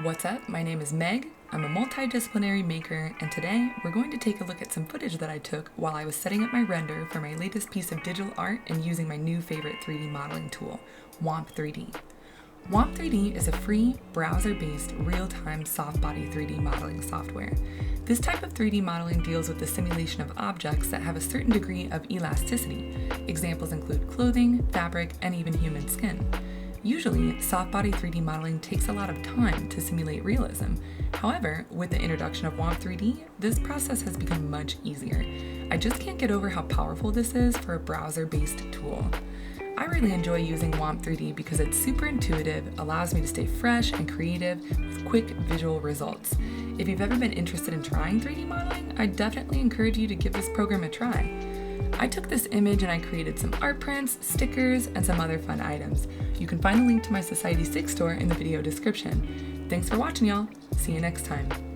What's up? My name is Meg. I'm a multidisciplinary maker, and today we're going to take a look at some footage that I took while I was setting up my render for my latest piece of digital art and using my new favorite 3D modeling tool, Womp3D. Womp3D is a free, browser-based, real-time soft-body 3D modeling software. This type of 3D modeling deals with the simulation of objects that have a certain degree of elasticity. Examples include clothing, fabric, and even human skin. Usually, soft-body 3D modeling takes a lot of time to simulate realism. However, with the introduction of Womp3D, this process has become much easier. I just can't get over how powerful this is for a browser-based tool. I really enjoy using Womp3D because it's super intuitive, allows me to stay fresh and creative with quick visual results. If you've ever been interested in trying 3D modeling, I definitely encourage you to give this program a try. I took this image and I created some art prints, stickers, and some other fun items. You can find the link to my Society 6 store in the video description. Thanks for watching, y'all. See you next time.